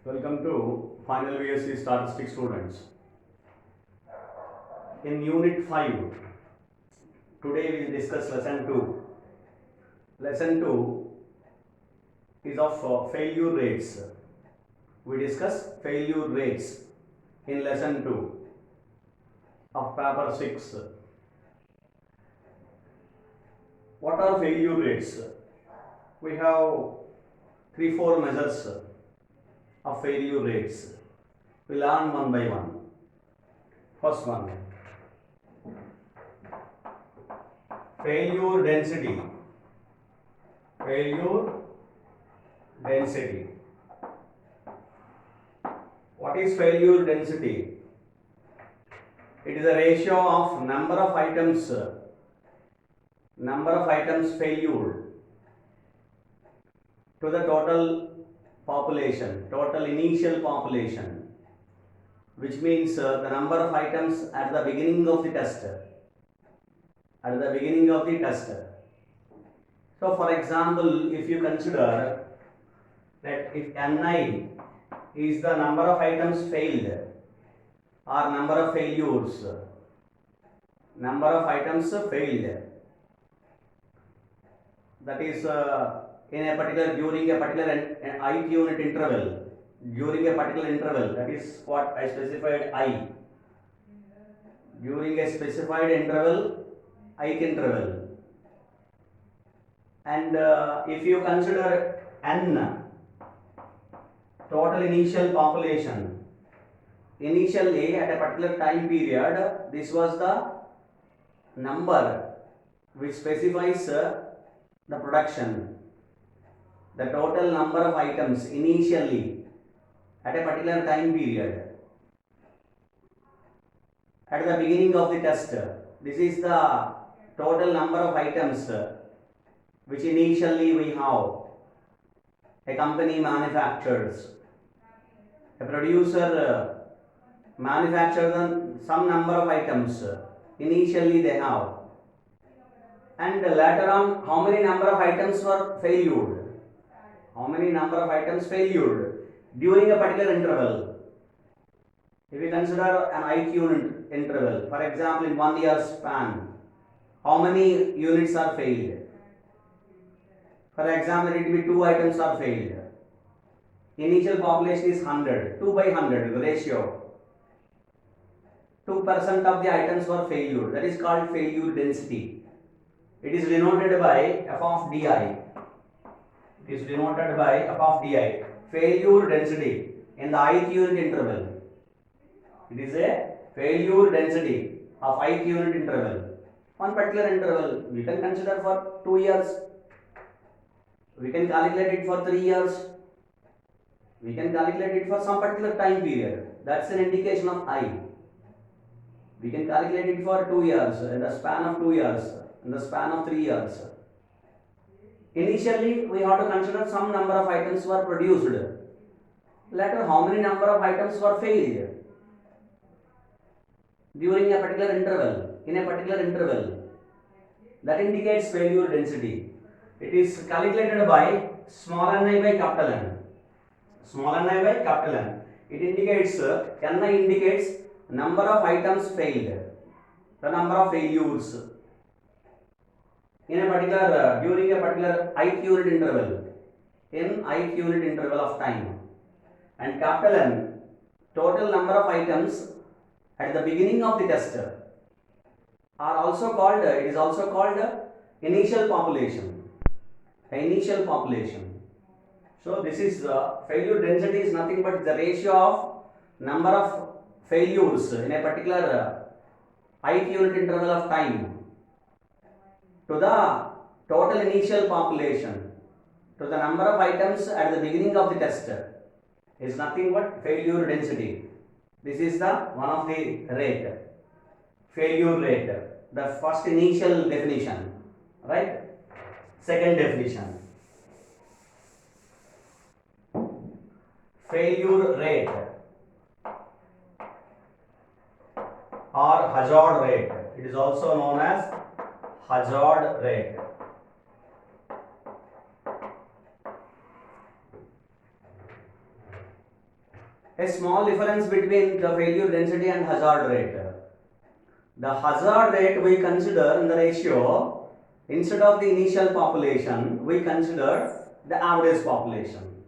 Welcome to final BSc Statistics students. In Unit 5, today we will discuss Lesson 2. Lesson 2 is of failure rates. We discuss failure rates in Lesson 2 of Paper 6. What are failure rates? We have 3-4 measures of failure rates. We learn one by one. First one, failure density. Failure density. What is failure density? It is a ratio of number of items failure to the total population, total initial population, which means the number of items at the beginning of the test. So for example, if you consider that if Ni is the number of items failed or number of failures, that is during a particular ith unit interval, that is what I specified I, during a specified interval, ith interval, and if you consider N, total initial population, initially at a particular time period, this was the number which specifies the production, the total number of items initially at a particular time period at the beginning of the test. This is the total number of items which initially we have. A company manufactures, a producer manufactures some number of items initially they have, and later on how many number of items were failed, during a particular interval. If we consider an ith unit interval, for example in 1 year span, how many units are failed? For example, it will be 2 items are failed. Initial population is 100, 2 by 100 ratio. 2% of the items were failed. That is called failure density. It is denoted by f of di. Failure density in the ith unit interval. It is a failure density of ith unit interval. One particular interval we can consider for 2 years. We can calculate it for 3 years. We can calculate it for some particular time period. That's an indication of I. We can calculate it for 2 years, in the span of 2 years, in the span of 3 years. Initially, we have to consider some number of items were produced. Later, how many number of items were failed during a particular interval, in a particular interval. That indicates failure density. It is calculated by small ni by capital N. It indicates, Ni indicates number of items failed, the number of failures in a particular, during a particular ith unit interval of time. And capital N, total number of items at the beginning of the test are also called, it is also called initial population. So this is failure density is nothing but the ratio of number of failures in a particular ith unit interval of time to the total initial population, to the number of items at the beginning of the test, is nothing but failure density. This is the one of the rate, failure rate, the first initial definition, right? Second definition, failure rate or hazard rate. It is also known as hazard rate. a small difference between the failure density and hazard rate. The hazard rate we consider in the ratio, instead of the initial population, we consider the average population.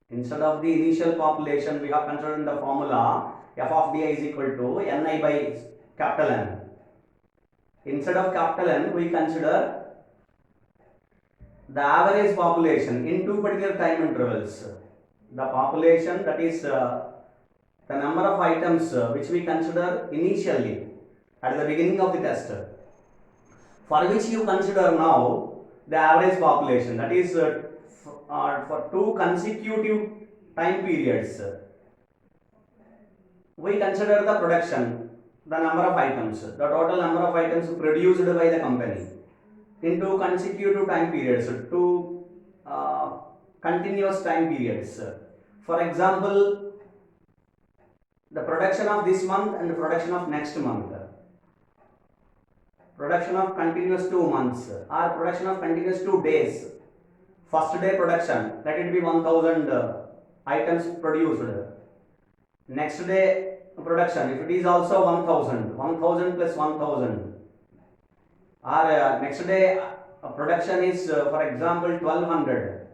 Instead of the initial population, we have considered in the formula f of di is equal to ni by capital N. Instead of capital N, we consider the average population in two particular time intervals. The population, that is the number of items which we consider initially at the beginning of the test, for which you consider now the average population, that is for two consecutive time periods. We consider the production, the number of items, the total number of items produced by the company in two consecutive time periods, two continuous time periods. For example, the production of this month and the production of next month, production of continuous 2 months, or production of continuous 2 days. First day production, let it be 1000 items produced. Next day production, if it is also 1000 plus 1000, or next day production is for example 1200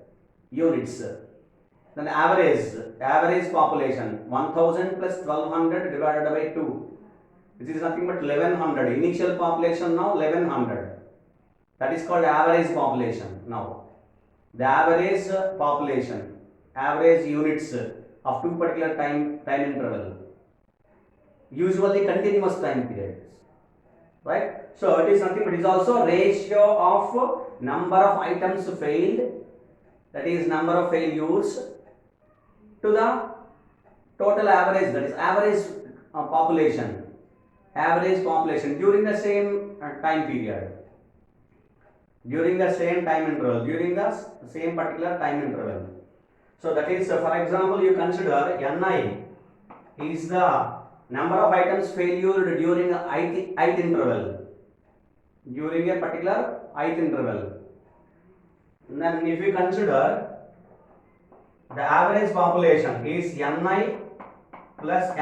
units, then average population 1000 plus 1200 divided by 2, which is nothing but 1100. Initial population now 1100, that is called average population. Now the average population, average units of two particular time interval, usually continuous time periods, right? So it is nothing but it is also ratio of number of items failed, that is number of failures, to the total average, that is average population during the same time period, during the same time interval, during the same particular time interval. So that is for example, you consider ni is the number of items failure during a ith interval, during a particular ith interval. And then if you consider the average population is ni plus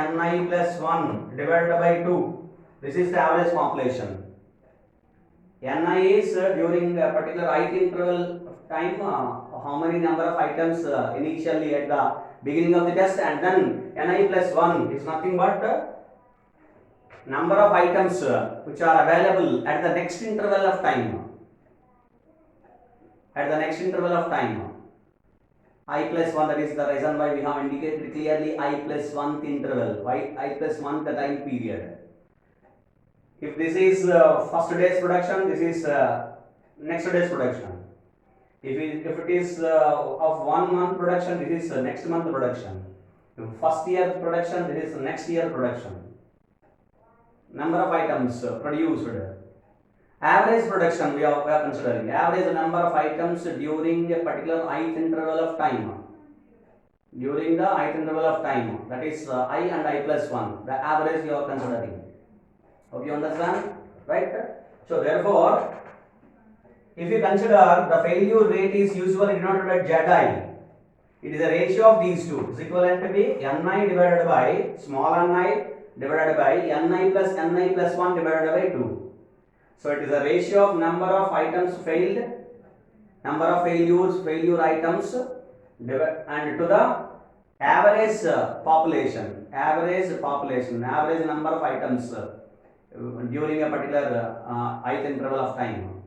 1 divided by 2, this is the average population. Ni is during a particular ith interval of time, how many number of items initially at the beginning of the test, and then ni plus 1 is nothing but number of items which are available at the next interval of time. At the next interval of time, I plus 1, that is the reason why we have indicated clearly I plus 1th interval, why I plus 1th the time period. If this is first day's production, this is next day's production. If it is of 1 month production, this is next month production. If first year production, this is next year production. Number of items produced. Average production we are considering. Average number of items during a particular ith interval of time. During the ith interval of time, that is I and I plus 1. The average you are considering. Hope you understand, right? So therefore, if you consider the failure rate is usually denoted by Zi, it is a ratio of these two. Is equivalent to be ni divided by small ni divided by ni plus 1 divided by 2. So it is a ratio of number of items failed, number of failure items, and to the average population, average number of items during a particular ith interval of time,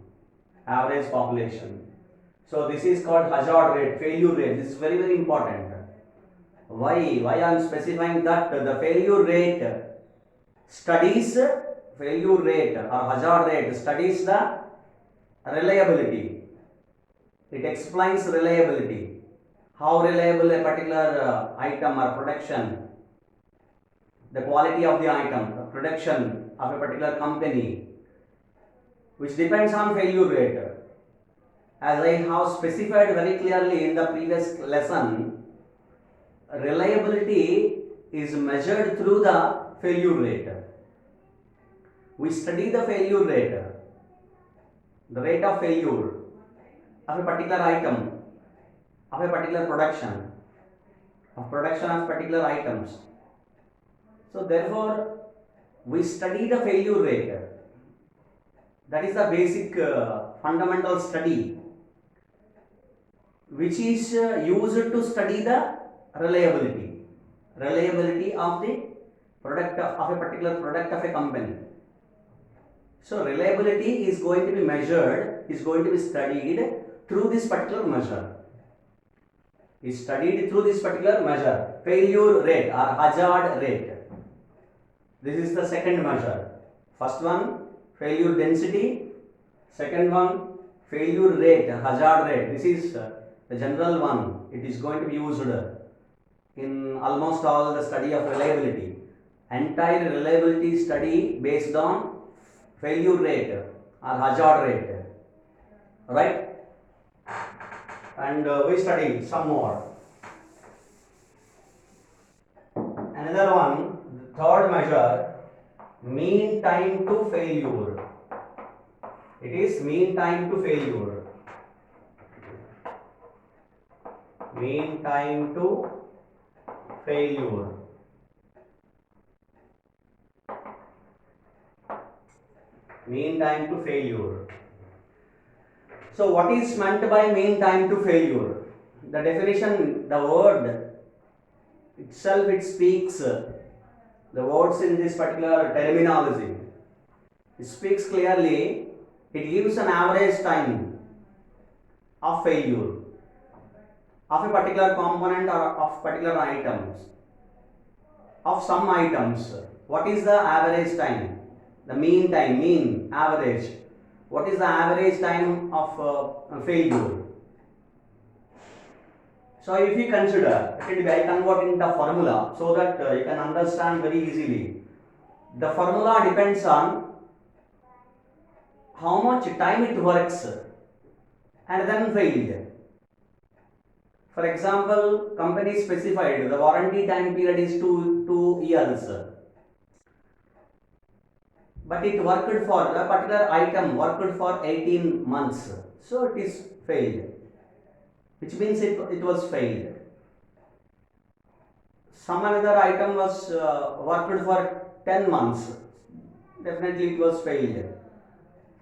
average population. So this is called hazard rate, failure rate. This is very, very important. Why I am specifying that? The failure rate studies, failure rate or hazard rate studies the reliability. It explains reliability, how reliable a particular item or production, the quality of the item, the production of a particular company, which depends on failure rate. As I have specified very clearly in the previous lesson, reliability is measured through the failure rate. We study the failure rate, the rate of failure of a particular item, of a particular production. of production of particular items. So therefore, we study the failure rate. That is the basic fundamental study, which is used to study the reliability of the product of a particular product of a company. So reliability is going to be measured, is going to be studied through this particular measure. Is studied through this particular measure, failure rate or hazard rate. This is the second measure. First one, failure density. Second one, failure rate, hazard rate. This is the general one. It is going to be used in almost all the study of reliability. Entire reliability study based on failure rate or hazard rate. Right? And we study some more. Another one, the third measure, mean time to failure. It is mean time to failure. Mean time to failure. Mean time to failure. So what is meant by mean time to failure? The definition, the word itself, it speaks, the words in this particular terminology, it speaks clearly. It gives an average time of failure of a particular component or of particular items, of some items. What is the average time? The mean time, mean, average. What is the average time of failure? So if you consider, I convert into formula so that you can understand very easily. The formula depends on how much time it works and then failed. For example, company specified the warranty time period is 2 years, but it worked for a particular item, worked for 18 months. So it is failed, which means it was failed. Some another item was worked for 10 months, definitely it was failed.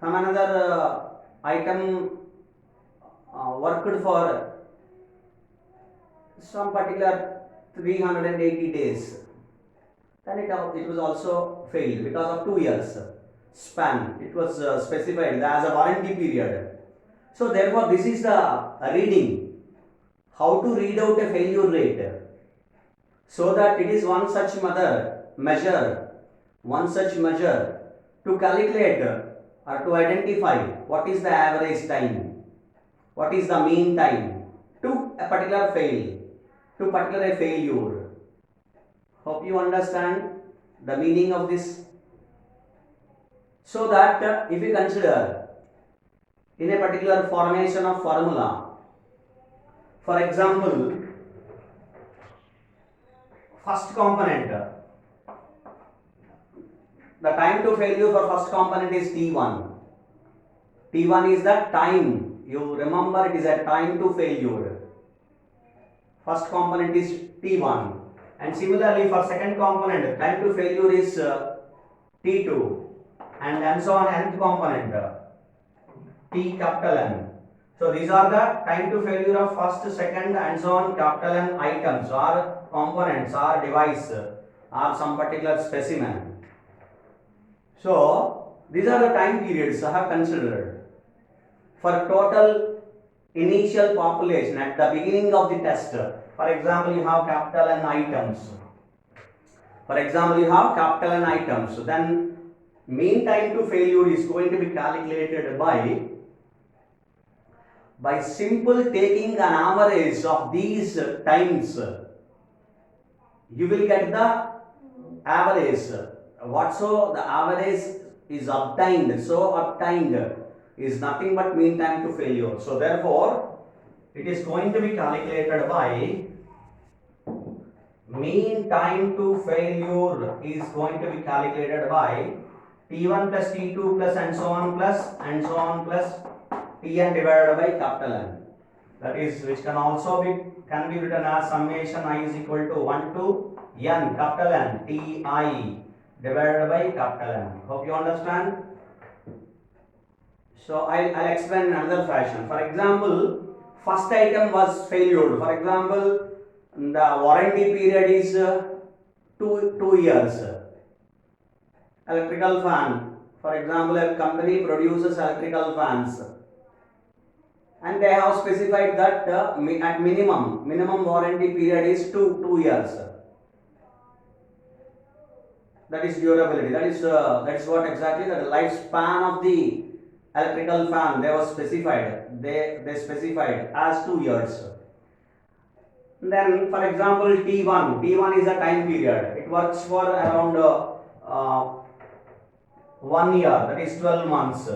Some another item worked for some particular 380 days, then it was also failed because of 2 years span. It was specified as a warranty period. So therefore this is the reading, how to read out a failure rate, so that it is one such measure to calculate or to identify what is the average time, what is the mean time to a particular failure. Hope you understand the meaning of this. So that if you consider in a particular formation of formula, for example, first component, the time to failure for first component is T1. T1 is the time, you remember, it is a time to failure. First component is T1. And similarly for second component, time to failure is T2, and so on, nth component T capital N. So these are the time to failure of first, second, and so on capital N items or components or device or some particular specimen. So these are the time periods I have considered for total initial population at the beginning of the test. For example, you have capital N items. Then mean time to failure is going to be calculated by simple taking an average of these times. You will get the average. Whatso the average is obtained is nothing but mean time to failure. So therefore, it is going to be calculated by mean time to failure is going to be calculated by T1 plus T2 plus and so on plus Tn divided by capital N. that is which can also be written as summation I is equal to 1 to n capital N Ti divided by capital N. Hope you understand. So I'll explain in another fashion. For example, first item was failure. For example, the warranty period is 2 years. Electrical fan. For example, a company produces electrical fans, and they have specified that at minimum warranty period is 2 years. That is durability. That is what exactly the lifespan of the electrical fan they was specified. They specified as 2 years. Then, for example, T1 is a time period. It works for around 1 year. That is 12 months.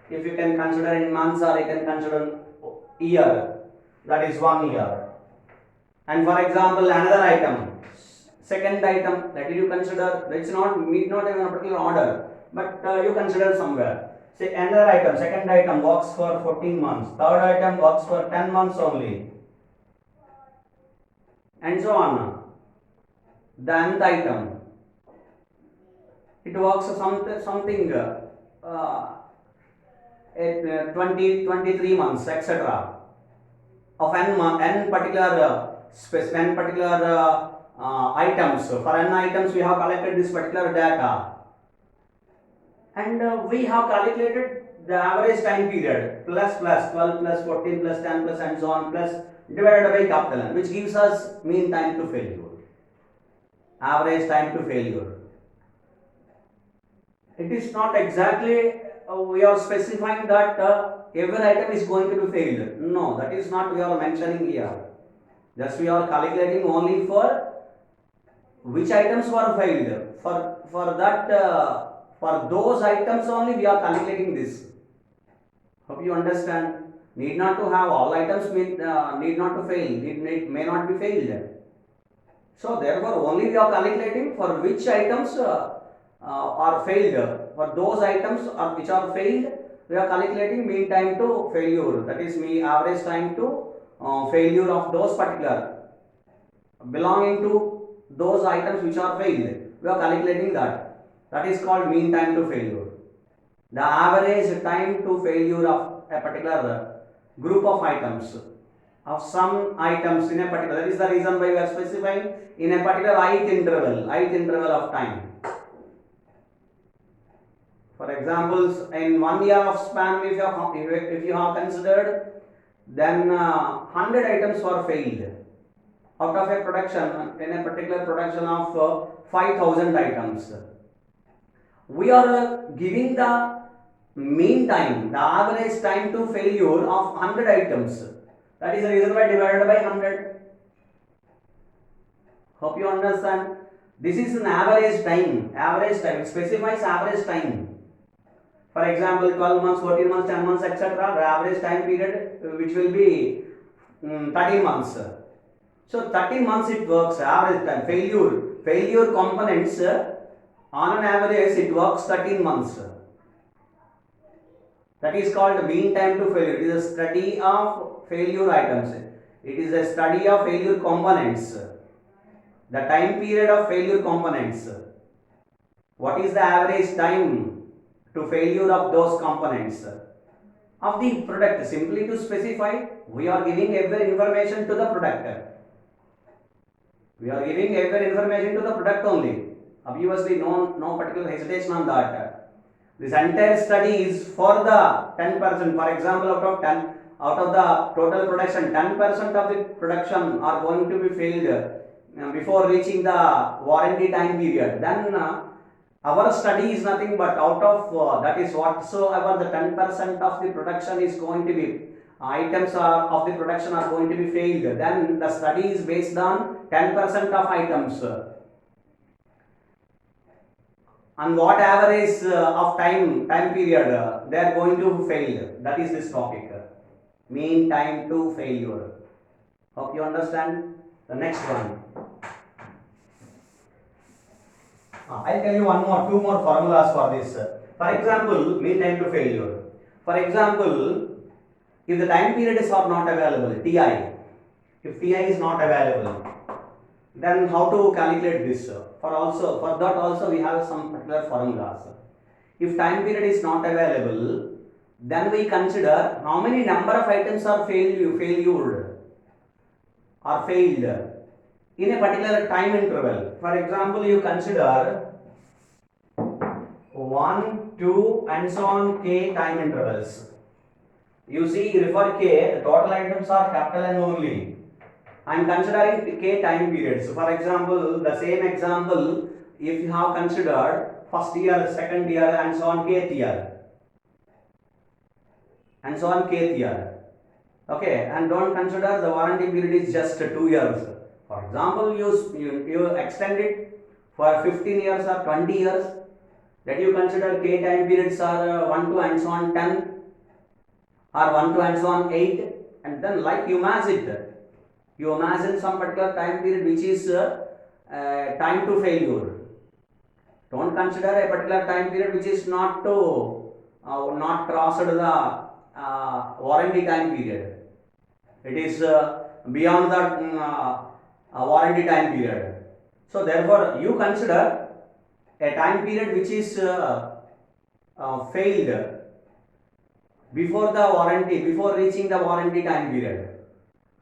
If you can consider in months or you can consider year, that is 1 year. And for example, another item, second item that you consider, it's not even a particular order, but you consider somewhere. Say another item, second item works for 14 months, third item works for 10 months only, and so on. The nth item, it works something at 23 months, etc. Of n particular items. For n items, we have collected this particular data, and we have calculated the average time period plus 12 plus 14 plus 10 plus and so on plus divided by capital N, which gives us mean time to failure, average time to failure. It is not exactly we are specifying that every item is going to be failed. No, that is not we are mentioning here. Just we are calculating only for which items were failed. For those items only we are calculating this. Hope you understand. Need not to have all items need not to fail. May not be failed. So therefore only we are calculating for which items are failed. For those items which are failed, we are calculating mean time to failure. That is average time to failure of those particular belonging to those items which are failed. We are calculating that. That is called mean time to failure. The average time to failure of a particular group of items, of some items in a particular. That is the reason why we are specifying in a particular ith interval of time. For examples, in 1 year of span, if you have considered, then 100 items were failed out of a production, in a particular production of 5,000 items. We are giving the mean time, the average time to failure of 100 items. That is the reason why divided by 100. Hope you understand. This is an average time. It specifies average time. For example, 12 months, 14 months, 10 months, etc. The average time period which will be 30 months. So 30 months it works, average time. Failure components on an average it works 13 months. That is called mean time to failure. It is a study of failure items. It is a study of failure components. The time period of failure components. What is the average time to failure of those components of the product? Simply to specify, we are giving every information to the product. We are giving every information to the product only. Obviously, no particular hesitation on that. This entire study is for the 10%. For example, out of the total production, 10% of the production are going to be failed before reaching the warranty time period. Then our study is nothing but out of that is whatsoever the 10% of the production is going to be items of the production are going to be failed. Then the study is based on 10% of items. And what average of time period they are going to fail. That is this topic. Mean time to failure. Hope you understand. The next one. I'll tell you two more formulas for this. For example, mean time to failure. For example, If the time periods are not available, Ti, if Ti is not available, then how to calculate this? For that also we have some particular formulas. If time period is not available, then we consider how many number of items are failed in a particular time interval. For example, you consider 1, 2 and so on k time intervals. You see, for k, the total items are capital N only. I am considering k time periods. For example, the same example, if you have considered first year, second year and so on kth year. And so on kth year. Okay, and don't consider the warranty period is just 2 years. For example, you extend it for 15 years or 20 years. That you consider k time periods are 1 to and so on 10 or 1 to and so on 8, and then like you match it. You imagine some particular time period which is time to failure. Don't consider a particular time period which is not crossed the warranty time period. It is beyond the warranty time period. So therefore, you consider a time period which is failed before reaching the warranty time period.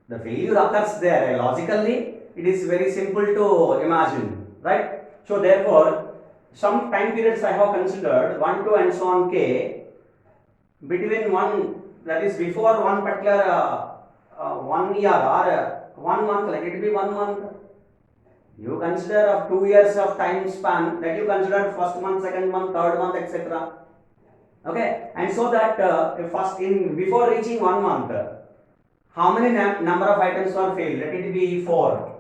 The failure occurs there. Logically, it is very simple to imagine, right? So therefore, some time periods I have considered 1, 2 and so on k, between one, that is before one particular 1 year or 1 month, let it be 1 month. You consider of 2 years of time span, that you consider first month, second month, third month, etc. Okay, and so that before reaching 1 month, how many number of items are failed? Let it be 4.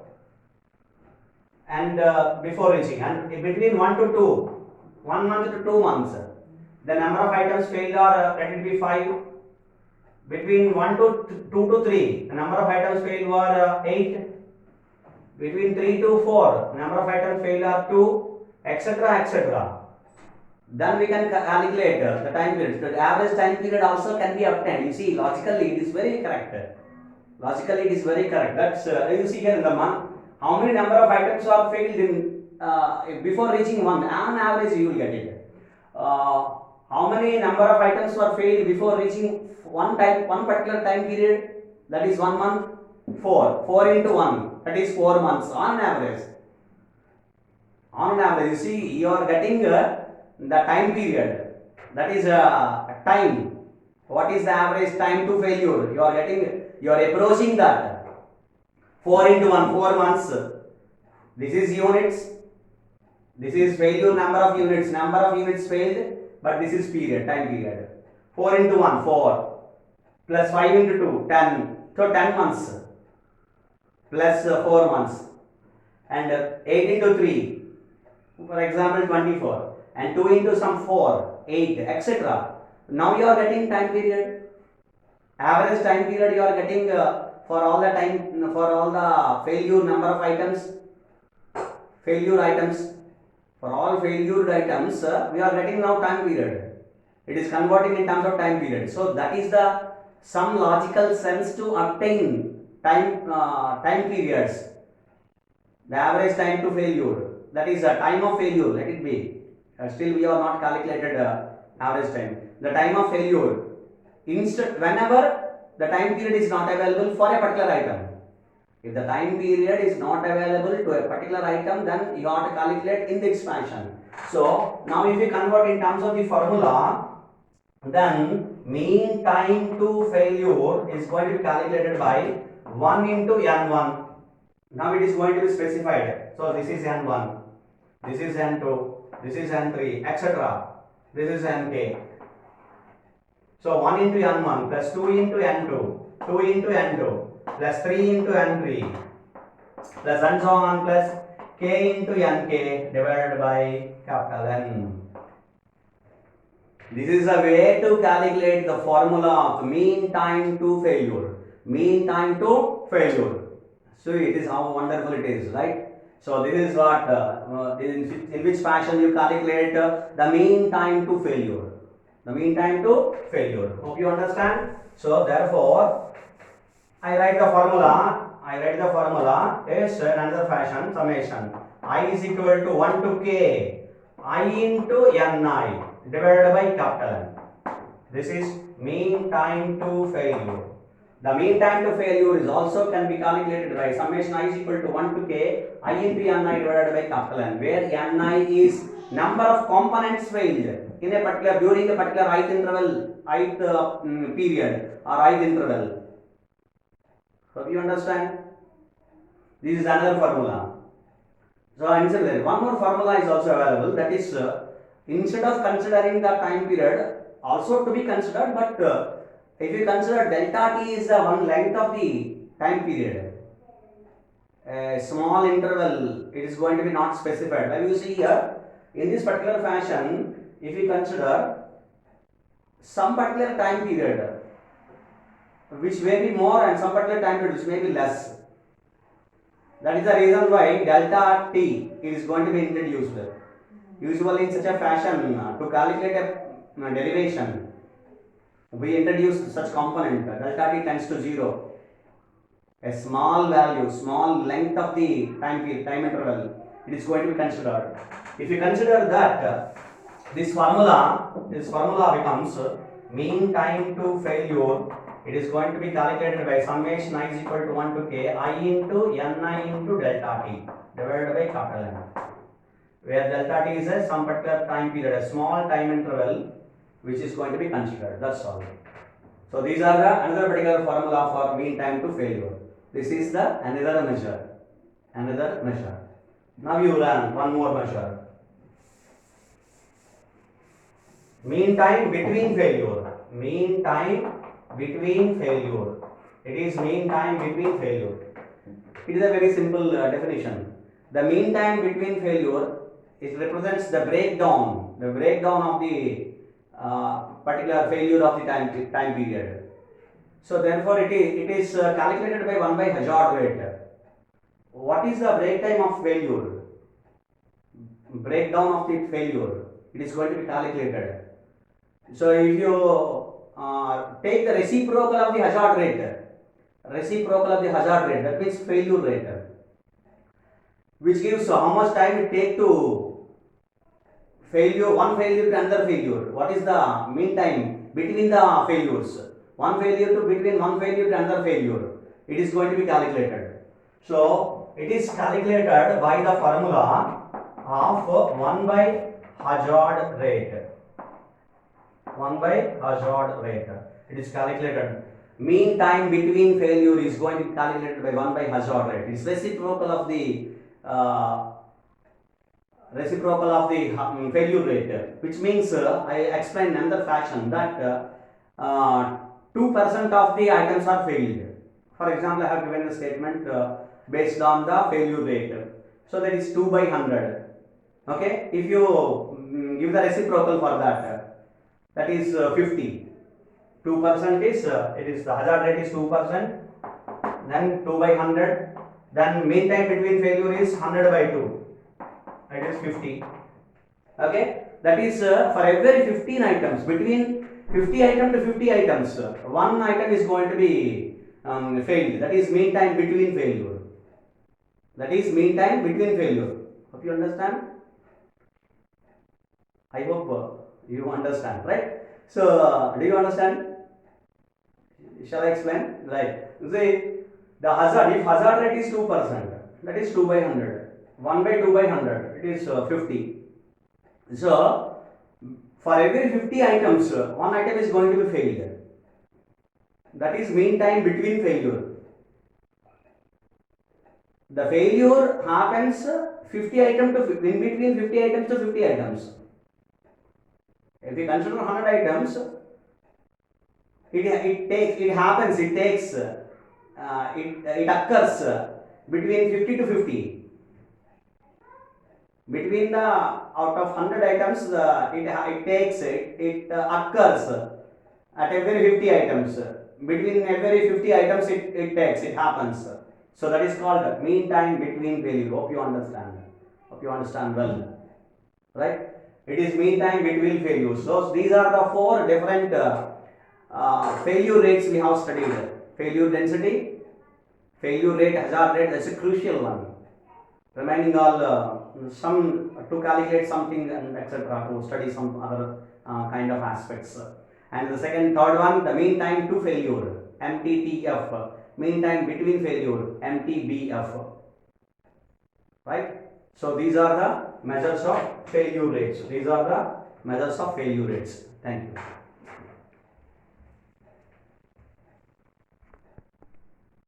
And before reaching, and between 1 to 2, 1 month to 2 months, the number of items failed are let it be 5. Between 1 to 2 to 3, the number of items failed were 8. Between 3 to 4, number of items failed are 2, etc., etc. Then we can calculate the time period. The average time period also can be obtained. You see, logically it is very correct. That's you see here in the month, how many number of items are failed in before reaching 1. On average, you will get it. How many number of items were failed before reaching one particular time period? That is 1 month. 4 into 1. That is 4 months on average. On average, you see, you are getting the time period. That is time. What is the average time to failure? You are approaching that. 4 into 1, 4 months. This is units. This is failure number of units failed, but this is period, time period. 4 into 1, 4. Plus 5 into 2, 10. So 10 months. Plus 4 months. And 8 into 3, for example 24. And 2 into some 4, 8, etc. Now you are getting time period. Average time period you are getting for all the failure number of items. For all failure items, we are getting now time period. It is converting in terms of time period. So that is some logical sense to obtain time periods. The average time to failure. That is a time of failure. Let it be. Still we are not calculated average time. The time of failure. Whenever the time period is not available for a particular item. If the time period is not available to a particular item, then you have to calculate in this fashion. So now if we convert in terms of the formula, then mean time to failure is going to be calculated by 1 into N1. Now it is going to be specified. So this is N1, this is N2, this is N3, etc. This is Nk. So 1 into N1 plus 2 into N2, 2 into N2 plus 3 into N3 plus and so on plus K into Nk divided by capital N. This is a way to calculate the formula of mean time to failure. Mean time to failure. So it is how wonderful it is, right? So this is what in which fashion you calculate the mean time to failure. The mean time to failure. Hope you understand. So therefore, I write the formula. Is in another fashion, summation I is equal to 1 to k I into ni divided by capital N. This is mean time to failure. The mean time to failure is also can be calculated by summation I is equal to 1 to k I into ni divided by capital N, where ni is number of components failed in a particular during a particular ith interval, period or ith interval. So you understand? This is another formula. So and similarly, one more formula is also available. That is, instead of considering the time period, also to be considered, but if you consider delta t is the one length of the time period, a small interval, it is going to be not specified. Like you see here, in this particular fashion, if you consider some particular time period, which may be more, and some particular time period which may be less. That is the reason why delta t is going to be introduced. Usually in such a fashion, to calculate a derivation, we introduce such component, delta t tends to 0. A small value, small length of the time interval, it is going to be considered. If you consider that, this formula becomes mean time to failure. It is going to be calculated by summation I is equal to 1 to k I into ni into delta t divided by capital N, where delta t is a some particular time period, a small time interval which is going to be considered. That's all. So these are the another particular formula for mean time to failure. This is the another measure. Now you learn one more measure. Mean time between failure. Mean time between failure. It is mean time between failure. It is a very simple definition. The mean time between failure, it represents the breakdown of the particular failure of the time period. So therefore, it is calculated by 1 by hazard rate. What is the break time of failure? Breakdown of the failure. It is going to be calculated. So if you take the reciprocal of the hazard rate, that means failure rate, which gives how much time it take to one failure to another failure. What is the mean time between the failures? Between one failure to another failure. It is going to be calculated. So it is calculated by the formula of 1 by hazard rate. 1 by hazard rate. It is calculated. Mean time between failure is going to be calculated by 1 by hazard rate. It is reciprocal of the failure rate, which means I explained in another fashion that 2% of the items are failed. For example, I have given a statement based on the failure rate. So that is 2 by 100. Okay, if you give the reciprocal for that is 50. 2% is it is the hazard rate is 2%. Then 2 by 100. Then mean time between failure is 100 by 2. It is 50. Okay, that is for every 15 items, between 50 item to 50 items, one item is going to be failed. That is mean time between failure. Hope you understand. I hope you understand, right? So, do you understand? Shall I explain? Right. See, the hazard, if hazard rate is 2%, that is 2 by 100. 1 by 2 by 100, it is 50. So, for every 50 items, one item is going to be failed. That is mean time between failure. The failure happens 50 items to in between 50 items to 50 items. If we consider 100 items, it occurs between 50 to 50. Between the out of 100 items, it occurs at every 50 items. Between every 50 items, it happens. So that is called mean time between failure. Hope you understand well, right? It is mean time between failures. So these are the four different failure rates we have studied. Failure density, failure rate, hazard rate, that's a crucial one. Remaining all some to calculate something and etc. to study some other kind of aspects. And the third one, the mean time to failure, MTTF, mean time between failure, MTBF. Right? So these are the measures of failure rates. These are the measures of failure rates. Thank you.